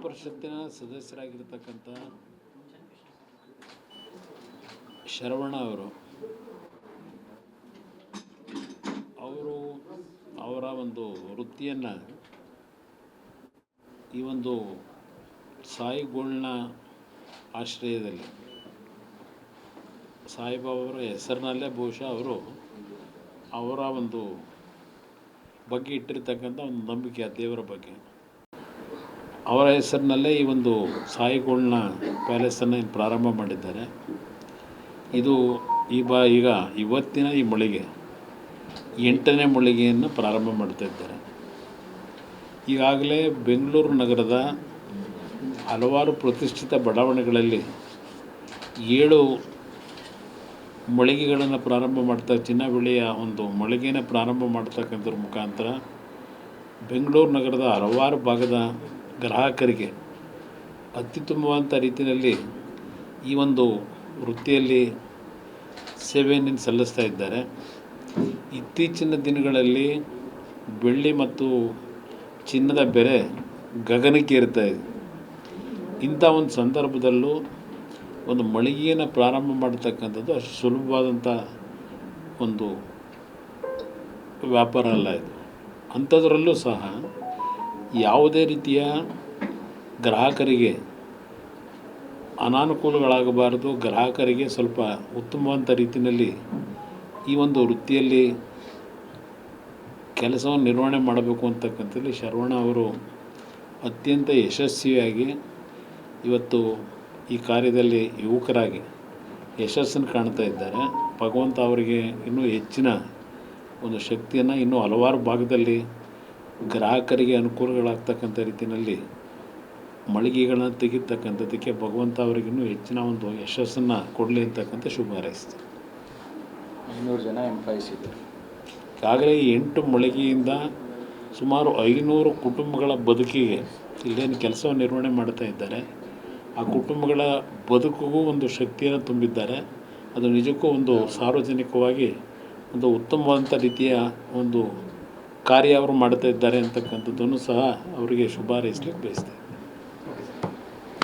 ಪರಿಷತ್ತಿನ ಸದಸ್ಯರಾಗಿರ್ತಕ್ಕಂಥ ಶರವಣ ಅವರು ಅವರ ಒಂದು ವೃತ್ತಿಯನ್ನು ಈ ಒಂದು ಸಾಯಿಗೋಳ್ನ ಆಶ್ರಯದಲ್ಲಿ ಸಾಯಿಬಾಬಾವರ ಹೆಸರಿನಲ್ಲೇ ಬಹುಶಃ ಅವರು ಅವರ ಒಂದು ಬಗ್ಗೆ ಇಟ್ಟಿರ್ತಕ್ಕಂಥ ಒಂದು ನಂಬಿಕೆ ಆ ದೇವರ ಬಗ್ಗೆ ಅವರ ಹೆಸರಿನಲ್ಲೇ ಈ ಒಂದು ಸಾಯಿಗೋಳ್ನ ಪ್ಯಾಲೇಸನ್ನು ಪ್ರಾರಂಭ ಮಾಡಿದ್ದಾರೆ. ಇದು ಈಗ ಇವತ್ತಿನ ಈ ಮಳಿಗೆ 8ನೇ ಮಳಿಗೆಯನ್ನು ಪ್ರಾರಂಭ ಮಾಡ್ತಾಯಿದ್ದಾರೆ. ಈಗಾಗಲೇ ಬೆಂಗಳೂರು ನಗರದ ಹಲವಾರು ಪ್ರತಿಷ್ಠಿತ ಬಡಾವಣೆಗಳಲ್ಲಿ 7 ಮಳಿಗೆಗಳನ್ನು ಪ್ರಾರಂಭ ಮಾಡ್ತಾ ಚಿನ್ನ ಬೆಳ್ಳಿಯ ಒಂದು ಮಳಿಗೆಯನ್ನು ಪ್ರಾರಂಭ ಮಾಡ್ತಕ್ಕಂಥದ್ರ ಮುಖಾಂತರ ಬೆಂಗಳೂರು ನಗರದ ಹಲವಾರು ಭಾಗದ ಗ್ರಾಹಕರಿಗೆ ಅತ್ಯುತ್ತಮವಾದಂಥ ರೀತಿಯಲ್ಲಿ ಈ ಒಂದು ವೃತ್ತಿಯಲ್ಲಿ ಸೇವೆಯನ್ನು ಸಲ್ಲಿಸ್ತಾ ಇದ್ದಾರೆ. ಇತ್ತೀಚಿನ ದಿನಗಳಲ್ಲಿ ಬೆಳ್ಳಿ ಮತ್ತು ಚಿನ್ನದ ಬೆಲೆ ಗಗನಕ್ಕೆ ಏರ್ತಾ ಇದೆ. ಇಂಥ ಒಂದು ಸಂದರ್ಭದಲ್ಲೂ ಒಂದು ಮಳಿಗೆಯನ್ನು ಪ್ರಾರಂಭ ಮಾಡ್ತಕ್ಕಂಥದ್ದು ಅಷ್ಟು ಸುಲಭವಾದಂಥ ಒಂದು ವ್ಯಾಪಾರ ಅಲ್ಲ ಇದು. ಅಂಥದ್ರಲ್ಲೂ ಸಹ ಯಾವುದೇ ರೀತಿಯ ಗ್ರಾಹಕರಿಗೆ ಅನಾನುಕೂಲಗಳಾಗಬಾರದು, ಗ್ರಾಹಕರಿಗೆ ಸ್ವಲ್ಪ ಉತ್ತಮವಾದಂಥ ರೀತಿಯಲ್ಲಿ ಈ ಒಂದು ವೃತ್ತಿಯಲ್ಲಿ ಕೆಲಸವನ್ನು ನಿರ್ವಹಣೆ ಮಾಡಬೇಕು ಅಂತಕ್ಕಂಥದ್ದು ಶರವಣ ಅವರು ಅತ್ಯಂತ ಯಶಸ್ವಿಯಾಗಿ ಇವತ್ತು ಈ ಕಾರ್ಯದಲ್ಲಿ ಯುವಕರಾಗಿ ಯಶಸ್ಸನ್ನು ಕಾಣ್ತಾ ಇದ್ದಾರೆ. ಭಗವಂತ ಅವರಿಗೆ ಇನ್ನೂ ಹೆಚ್ಚಿನ ಒಂದು ಶಕ್ತಿಯನ್ನು ಇನ್ನೂ ಹಲವಾರು ಭಾಗದಲ್ಲಿ ಗ್ರಾಹಕರಿಗೆ ಅನುಕೂಲಗಳಾಗ್ತಕ್ಕಂಥ ರೀತಿಯಲ್ಲಿ ಮಳಿಗೆಗಳನ್ನ ತೆಗಿತಕ್ಕಂಥದ್ದಕ್ಕೆ ಭಗವಂತ ಅವರಿಗಿನ್ನೂ ಹೆಚ್ಚಿನ ಒಂದು ಯಶಸ್ಸನ್ನು ಕೊಡಲಿ ಅಂತಕ್ಕಂಥ ಶುಭ ಹಾರೈಸ್ತೀನಿ. 500 ಜನ ಎಂಪ್ಲಾಯೀಸ್ ಇದ್ದಾರೆ. ಈಗಾಗಲೇ 8 ಮಳಿಗೆಯಿಂದ ಸುಮಾರು 500 ಕುಟುಂಬಗಳ ಬದುಕಿಗೆ ಇಲ್ಲೇನು ಕೆಲಸವನ್ನು ನಿರ್ವಹಣೆ ಮಾಡ್ತಾ ಇದ್ದಾರೆ. ಆ ಕುಟುಂಬಗಳ ಬದುಕಿಗೂ ಒಂದು ಶಕ್ತಿಯನ್ನು ತುಂಬಿದ್ದಾರೆ. ಅದು ನಿಜಕ್ಕೂ ಒಂದು ಸಾರ್ವಜನಿಕವಾಗಿ ಒಂದು ಉತ್ತಮವಾದಂಥ ರೀತಿಯ ಒಂದು ಕಾರ್ಯ ಅವರು ಮಾಡ್ತಾ ಇದ್ದಾರೆ ಅಂತಕ್ಕಂಥದ್ದನ್ನು ಸಹ ಅವರಿಗೆ ಶುಭ ಹಾರೈಸಲಿಕ್ಕೆ ಬಯಸ್ತೀನಿ.